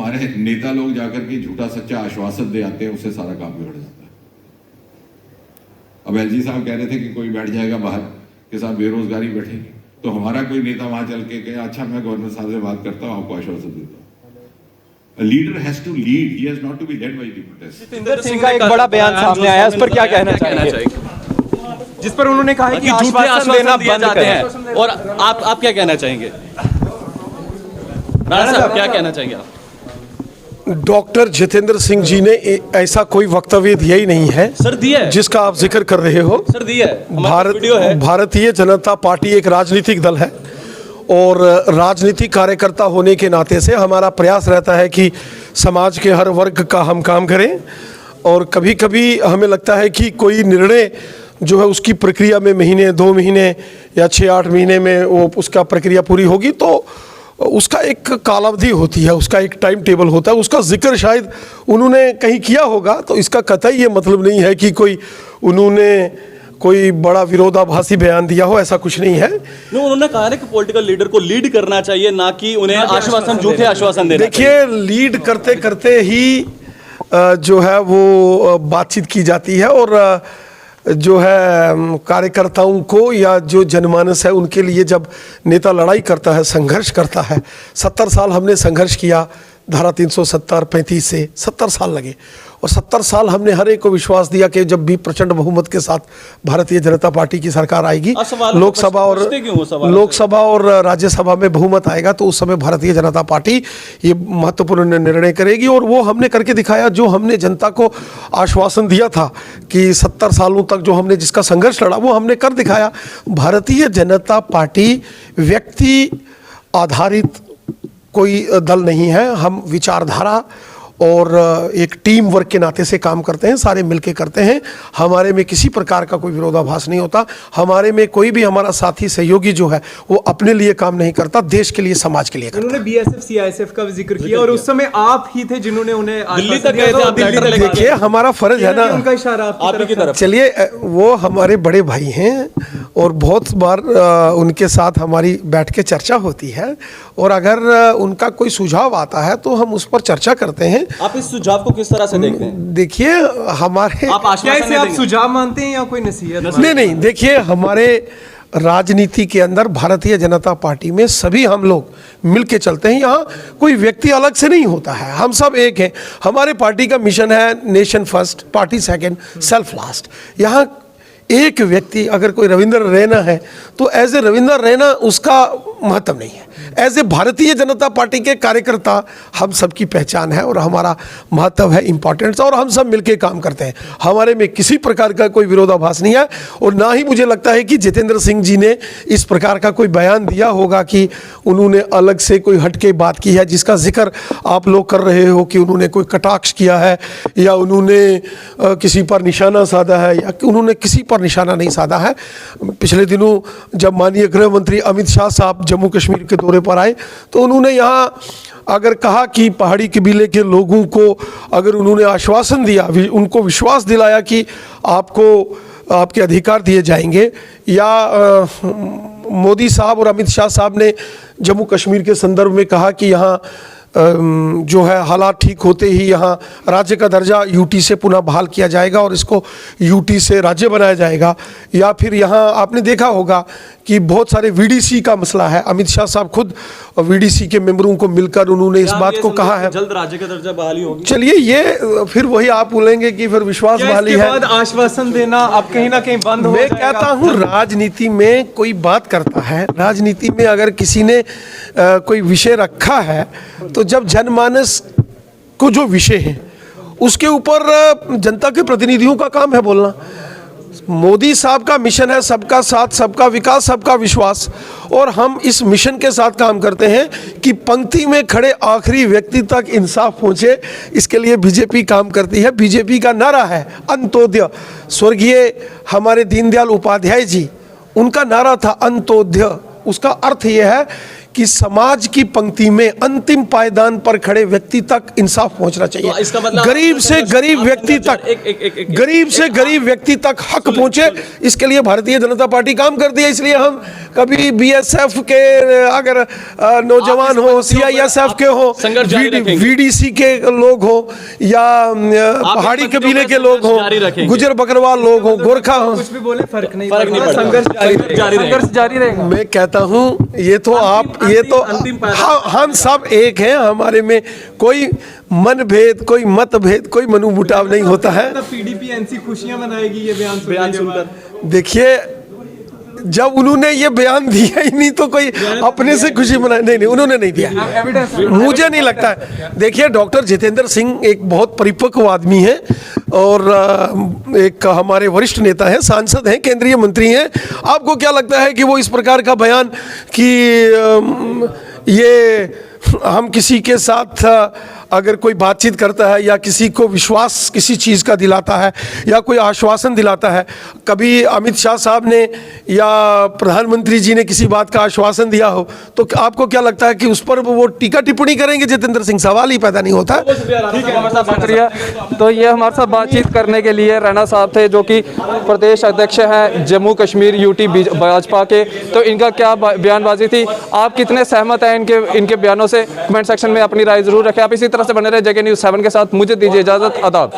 हमारे नेता लोग जाकर के झूठा सच्चा आश्वासन दे आते हैं, उससे सारा काम बिगड़ जाता है। अब एलजी साहब कह रहे थे कि कोई बैठ जाएगा बाहर के साथ बेरोजगारी बैठेगी, तो हमारा कोई नेता वहां चल के कहे अच्छा मैं गवर्नर साहब से बात करता हूं, आपको आश्वासन देता हूं। A leader has to lead, he has not to be led by the protest. Jitendra Singh का एक बड़ा बयान सामने आया, इस पर क्या कहना चाहेंगे? जिस पर उन्होंने कहा है कि झूठे आश्वासन दिए जाते हैं, और आप क्या कहना चाहेंगे? राणा साहब क्या कहना चाहेंगे आप? डॉक्टर जितेंद्र सिंह जी ने ऐसा कोई वक्तव्य दिया ही नहीं है सर, दिया है जिसका आप जिक्र कर रहे हो। सर, दिया है, वीडियो है। भारतीय जनता पार्टी एक राजनीतिक दल है और राजनीतिक कार्यकर्ता होने के नाते से हमारा प्रयास रहता है कि समाज के हर वर्ग का हम काम करें, और कभी कभी हमें लगता है कि कोई निर्णय जो है उसकी प्रक्रिया में महीने 2 महीने या 6-8 महीने में वो उसका प्रक्रिया पूरी होगी, तो उसका एक कालावधि होती है, उसका एक टाइम टेबल होता है, उसका जिक्र शायद उन्होंने कहीं किया होगा। तो इसका कतई ये मतलब नहीं है कि उन्होंने कोई बड़ा विरोधाभासी बयान दिया हो, ऐसा कुछ नहीं है। उन्होंने कहा है कि पॉलिटिकल लीडर को लीड करना चाहिए, ना कि उन्हें आश्वासन, झूठे आश्वासन देना। देखिए, लीड करते करते ही जो है वो बातचीत की जाती है, और जो है कार्यकर्ताओं को या जो जनमानस है उनके लिए जब नेता लड़ाई करता है, संघर्ष करता है, 70 साल हमने संघर्ष किया धारा 370 35 से 70 साल लगे, और 70 साल हमने हर एक को विश्वास दिया कि जब भी प्रचंड बहुमत के साथ भारतीय जनता पार्टी की सरकार आएगी, लोकसभा और राज्यसभा में बहुमत आएगा, तो उस समय भारतीय जनता पार्टी ये महत्वपूर्ण निर्णय करेगी। और वो हमने करके दिखाया, जो हमने जनता को आश्वासन दिया था कि 70 सालों तक जो हमने जिसका संघर्ष लड़ा वो हमने कर दिखाया। भारतीय जनता पार्टी व्यक्ति आधारित कोई दल नहीं है, हम विचारधारा और एक टीम वर्क के नाते से काम करते हैं, सारे मिलके करते हैं। हमारे में किसी प्रकार का कोई विरोधाभास नहीं होता, हमारे में कोई भी हमारा साथी सहयोगी जो है वो अपने लिए काम नहीं करता, देश के लिए, समाज के लिए करता। उन्होंने बीएसएफ सीआईएसएफ का भी जिक्र किया, और उस समय आप ही थे जिन्होंने उन्हें दिल्ली तक गए थे। देखिए, हमारा फर्ज है ना, उनका इशारा आपकी तरफ। चलिए, वो हमारे बड़े भाई हैं और बहुत बार उनके साथ हमारी बैठ के चर्चा होती है, और अगर उनका कोई सुझाव आता है तो हम उस पर चर्चा करते हैं। आप इस सुझाव को किस तरह से देखते हैं? देखिए, हमारे आप सुझाव मानते हैं या कोई नसीहत? नहीं, देखिए, हमारे राजनीति के अंदर भारतीय जनता पार्टी में सभी हम लोग मिलके चलते हैं। यहाँ कोई व्यक्ति अलग से नहीं होता है, हम सब एक हैं। हमारे पार्टी का मिशन है nation first, party second, self last. यहाँ एक व्यक्ति अगर कोई रविंद्र रैना है तो एज ए रविंद्र रैना उसका महत्व नहीं है, as a Bharatiya Janata party के कार्यकर्ता हम सबकी पहचान है और हमारा महत्व है, इंपॉर्टेंस, और हम सब मिलके काम करते हैं। हमारे में किसी प्रकार का कोई विरोधाभास नहीं है, और ना ही मुझे लगता है कि जितेंद्र सिंह जी ने इस प्रकार का कोई बयान दिया होगा कि उन्होंने अलग से कोई हटके बात की है, जिसका जिक्र आप लोग कर रहे हो कि उन्होंने कोई कटाक्ष किया है या उन्होंने किसी पर निशाना साधा है, या कि उन्होंने किसी पर निशाना नहीं साधा है। पिछले दिनों जब माननीय गृह मंत्री अमित शाह साहब जम्मू कश्मीर के दौरे पर आए तो उन्होंने यहाँ अगर कहा कि पहाड़ी कबीले के लोगों को अगर उन्होंने आश्वासन दिया, उनको विश्वास दिलाया कि आपको आपके अधिकार दिए जाएंगे, या मोदी साहब और अमित शाह साहब ने जम्मू कश्मीर के संदर्भ में कहा कि यहाँ जो है हालात ठीक होते ही यहाँ राज्य का दर्जा यूटी से पुनः बहाल किया जाएगा और इसको यूटी से राज्य बनाया जाएगा, या फिर यहाँ आपने देखा होगा कि बहुत सारे वीडीसी का मसला है। अमित शाह साहब खुद वीडीसी के मेंबरों को मिलकर उन्होंने इस बात को कहा है जल्द राज्य का दर्जा बहाली होगी। चलिए, ये फिर वही आप बोलेंगे कि फिर विश्वास बहाली है, आश्वासन देना अब कहीं ना कहीं बंद हो जाएगा। मैं कहता हूँ राजनीति में कोई बात करता है, राजनीति में अगर किसी ने कोई विषय रखा है तो जब जनमानस को जो विषय है उसके ऊपर जनता के प्रतिनिधियों का काम है बोलना। मोदी साहब का मिशन है सबका साथ, सबका विकास, सबका विश्वास, और हम इस मिशन के साथ काम करते हैं कि पंक्ति में खड़े आखिरी व्यक्ति तक इंसाफ पहुंचे। इसके लिए बीजेपी काम करती है। बीजेपी का नारा है अंत्योदय। स्वर्गीय हमारे दीनदयाल उपाध्याय जी, उनका नारा था अंत्योदय। उसका अर्थ यह है कि समाज की पंक्ति में अंतिम पायदान पर खड़े व्यक्ति तक इंसाफ पहुंचना तो चाहिए। इसका मतलब गरीब से गरीब व्यक्ति तक, गरीब से गरीब व्यक्ति तक हक पहुंचे, इसके लिए भारतीय जनता पार्टी काम करती है। इसलिए हम कभी बीएसएफ के अगर नौजवान हो, सीआईएसएफ के हो, वीडीसी के लोग हो, या पहाड़ी कबीले के लोग हो, गुजर बकरवाल लोग हो, गोरखा हो, कुछ भी बोले फर्क नहीं फर्क नहीं पड़ता। संघर्ष जारी रहेगा। मैं कहता हूं ये तो आप, ये तो हम सब एक हैं, हमारे में कोई मन भेद, कोई मत भेद, कोई मनोमुटाव नहीं होता है। पीडीपी एनसी खुशियां मनाएगी ये बयान सुनकर। देखिए, जब उन्होंने ये बयान दिया ही नहीं तो कोई अपने से खुशी मनाए, नहीं उन्होंने नहीं दिया, मुझे नहीं लगता है। देखिए, डॉक्टर जितेंद्र सिंह एक बहुत परिपक्व आदमी है और एक हमारे वरिष्ठ नेता हैं, सांसद हैं, केंद्रीय मंत्री हैं। आपको क्या लगता है कि वो इस प्रकार का बयान कि ये हम किसी के साथ अगर कोई बातचीत करता है या किसी को विश्वास किसी चीज़ का दिलाता है या कोई आश्वासन दिलाता है, कभी अमित शाह साहब ने या प्रधानमंत्री जी ने किसी बात का आश्वासन दिया हो, तो आपको क्या लगता है कि उस पर वो टीका टिप्पणी करेंगे जितेंद्र सिंह? सवाल ही पैदा नहीं होता। शुक्रिया। तो ये हमारे साथ बातचीत करने के लिए रैना साहब थे, जो कि प्रदेश अध्यक्ष हैं जम्मू कश्मीर यूटी भाजपा के। तो इनका क्या बयानबाजी थी, आप कितने सहमत हैं इनके बयानों से? कमेंट सेक्शन में अपनी राय जरूर रखें। आप इसी तरह से बने रहे जगह न्यूज़ 7 के साथ। मुझे दीजिए इजाजत, आदाब।